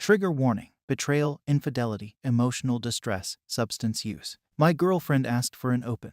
Trigger warning: betrayal, infidelity, emotional distress, substance use. My girlfriend asked for an open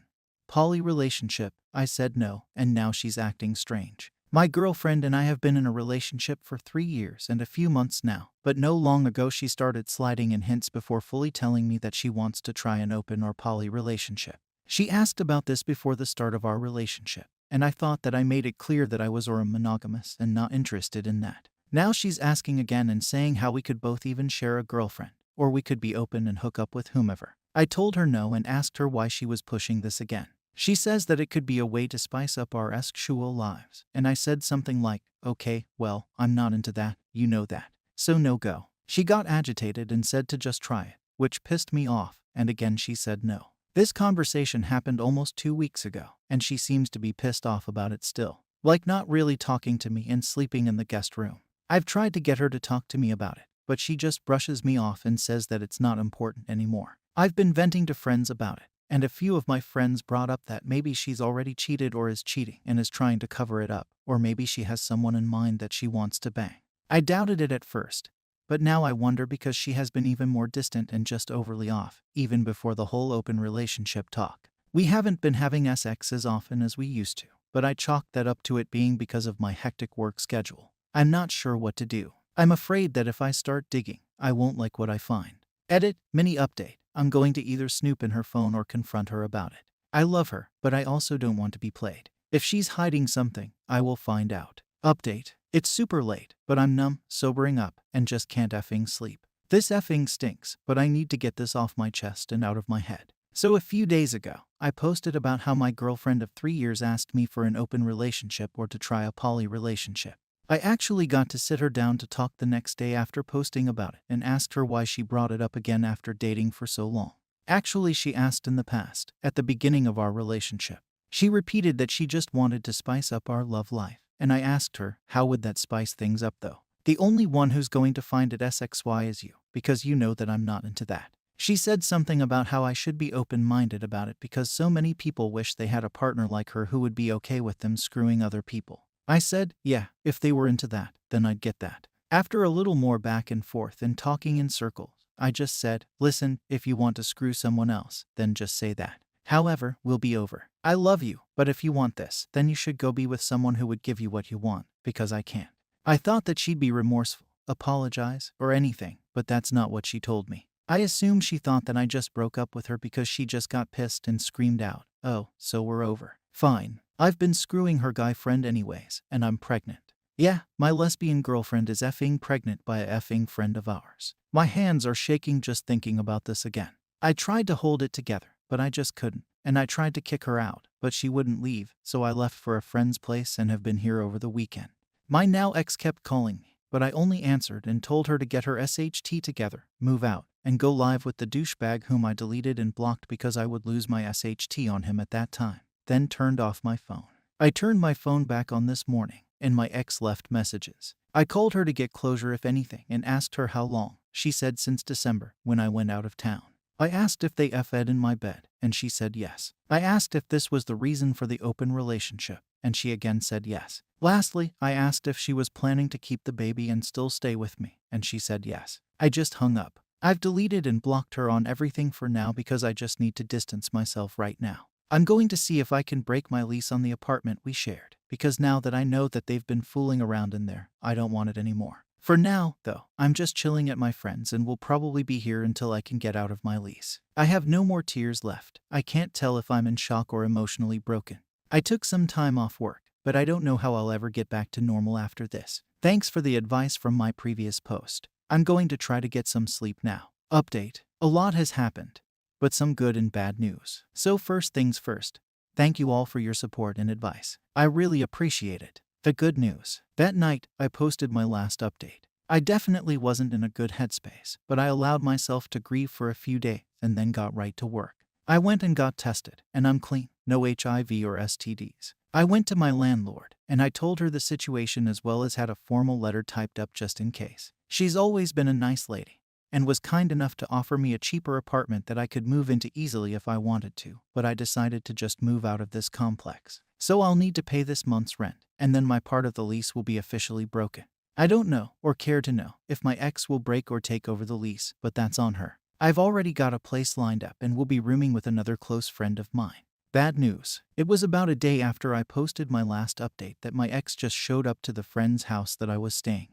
poly relationship. I said no, and now she's acting strange. My girlfriend and I have been in a relationship for 3 years and a few months now, but no long ago she started sliding in hints before fully telling me that she wants to try an open or poly relationship. She asked about this before the start of our relationship, and I thought that I made it clear that I was monogamous and not interested in that. Now she's asking again and saying how we could both even share a girlfriend, or we could be open and hook up with whomever. I told her no and asked her why she was pushing this again. She says that it could be a way to spice up our sexual lives, and I said something like, okay, well, I'm not into that, you know that. So no go. She got agitated and said to just try it, which pissed me off, and again she said no. This conversation happened almost 2 weeks ago, and she seems to be pissed off about it still. Like not really talking to me and sleeping in the guest room. I've tried to get her to talk to me about it, but she just brushes me off and says that it's not important anymore. I've been venting to friends about it, and a few of my friends brought up that maybe she's already cheated or is cheating and is trying to cover it up, or maybe she has someone in mind that she wants to bang. I doubted it at first, but now I wonder because she has been even more distant and just overly off, even before the whole open relationship talk. We haven't been having sex as often as we used to, but I chalked that up to it being because of my hectic work schedule. I'm not sure what to do. I'm afraid that if I start digging, I won't like what I find. Edit, mini update. I'm going to either snoop in her phone or confront her about it. I love her, but I also don't want to be played. If she's hiding something, I will find out. Update. It's super late, but I'm numb, sobering up, and just can't effing sleep. This effing stinks, but I need to get this off my chest and out of my head. So a few days ago, I posted about how my girlfriend of 3 years asked me for an open relationship or to try a poly relationship. I actually got to sit her down to talk the next day after posting about it and asked her why she brought it up again after dating for so long. Actually, she asked in the past, at the beginning of our relationship. She repeated that she just wanted to spice up our love life, and I asked her, how would that spice things up though? The only one who's going to find it SXY is you, because you know that I'm not into that. She said something about how I should be open-minded about it because so many people wish they had a partner like her who would be okay with them screwing other people. I said, yeah, if they were into that, then I'd get that. After a little more back and forth and talking in circles, I just said, listen, if you want to screw someone else, then just say that. However, we'll be over. I love you, but if you want this, then you should go be with someone who would give you what you want, because I can't. I thought that she'd be remorseful, apologize, or anything, but that's not what she told me. I assumed she thought that I just broke up with her because she just got pissed and screamed out, oh, so we're over. Fine. I've been screwing her guy friend anyways, and I'm pregnant. Yeah, my lesbian girlfriend is effing pregnant by a effing friend of ours. My hands are shaking just thinking about this again. I tried to hold it together, but I just couldn't, and I tried to kick her out, but she wouldn't leave, so I left for a friend's place and have been here over the weekend. My now ex kept calling me, but I only answered and told her to get her SHT together, move out, and go live with the douchebag whom I deleted and blocked because I would lose my SHT on him at that time. Then turned off my phone. I turned my phone back on this morning, and my ex left messages. I called her to get closure if anything and asked her how long. She said since December, when I went out of town. I asked if they F-ed in my bed, and she said yes. I asked if this was the reason for the open relationship, and she again said yes. Lastly, I asked if she was planning to keep the baby and still stay with me, and she said yes. I just hung up. I've deleted and blocked her on everything for now because I just need to distance myself right now. I'm going to see if I can break my lease on the apartment we shared, because now that I know that they've been fooling around in there, I don't want it anymore. For now, though, I'm just chilling at my friend's and will probably be here until I can get out of my lease. I have no more tears left. I can't tell if I'm in shock or emotionally broken. I took some time off work, but I don't know how I'll ever get back to normal after this. Thanks for the advice from my previous post. I'm going to try to get some sleep now. Update. A lot has happened, but some good and bad news. So first things first, thank you all for your support and advice. I really appreciate it. The good news. That night, I posted my last update. I definitely wasn't in a good headspace, but I allowed myself to grieve for a few days and then got right to work. I went and got tested, and I'm clean, no HIV or STDs. I went to my landlord, and I told her the situation as well as had a formal letter typed up just in case. She's always been a nice lady, and was kind enough to offer me a cheaper apartment that I could move into easily if I wanted to, but I decided to just move out of this complex. So I'll need to pay this month's rent, and then my part of the lease will be officially broken. I don't know, or care to know, if my ex will break or take over the lease, but that's on her. I've already got a place lined up and will be rooming with another close friend of mine. Bad news. It was about a day after I posted my last update that my ex just showed up to the friend's house that I was staying.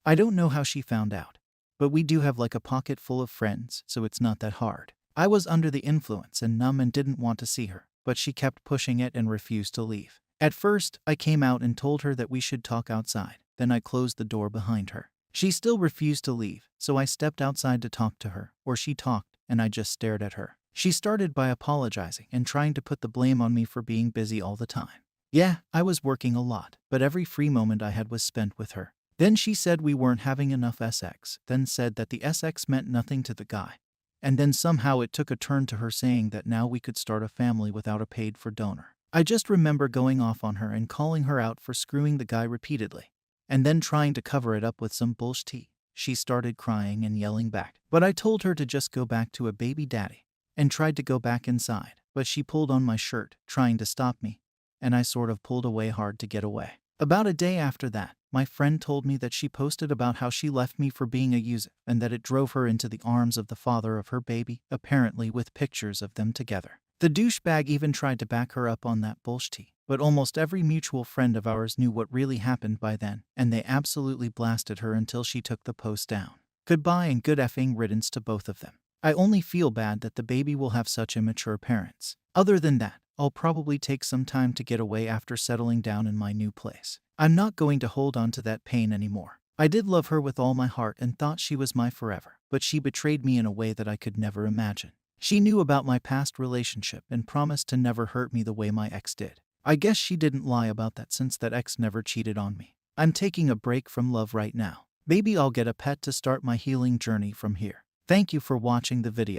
I don't know how she found out, but we do have like a pocket full of friends, so it's not that hard. I was under the influence and numb and didn't want to see her, but she kept pushing it and refused to leave. At first, I came out and told her that we should talk outside, then I closed the door behind her. She still refused to leave, so I stepped outside to talk to her, or she talked, and I just stared at her. She started by apologizing and trying to put the blame on me for being busy all the time. Yeah, I was working a lot, but every free moment I had was spent with her. Then she said we weren't having enough sex, then said that the sex meant nothing to the guy. And then somehow it took a turn to her saying that now we could start a family without a paid-for donor. I just remember going off on her and calling her out for screwing the guy repeatedly, and then trying to cover it up with some bullshit. She started crying and yelling back, but I told her to just go back to a baby daddy, and tried to go back inside, but she pulled on my shirt, trying to stop me, and I sort of pulled away hard to get away. About a day after that, my friend told me that she posted about how she left me for being a user and that it drove her into the arms of the father of her baby, apparently with pictures of them together. The douchebag even tried to back her up on that bullshit, but almost every mutual friend of ours knew what really happened by then, and they absolutely blasted her until she took the post down. Goodbye and good effing riddance to both of them. I only feel bad that the baby will have such immature parents. Other than that, I'll probably take some time to get away after settling down in my new place. I'm not going to hold on to that pain anymore. I did love her with all my heart and thought she was my forever, but she betrayed me in a way that I could never imagine. She knew about my past relationship and promised to never hurt me the way my ex did. I guess she didn't lie about that since that ex never cheated on me. I'm taking a break from love right now. Maybe I'll get a pet to start my healing journey from here. Thank you for watching the video.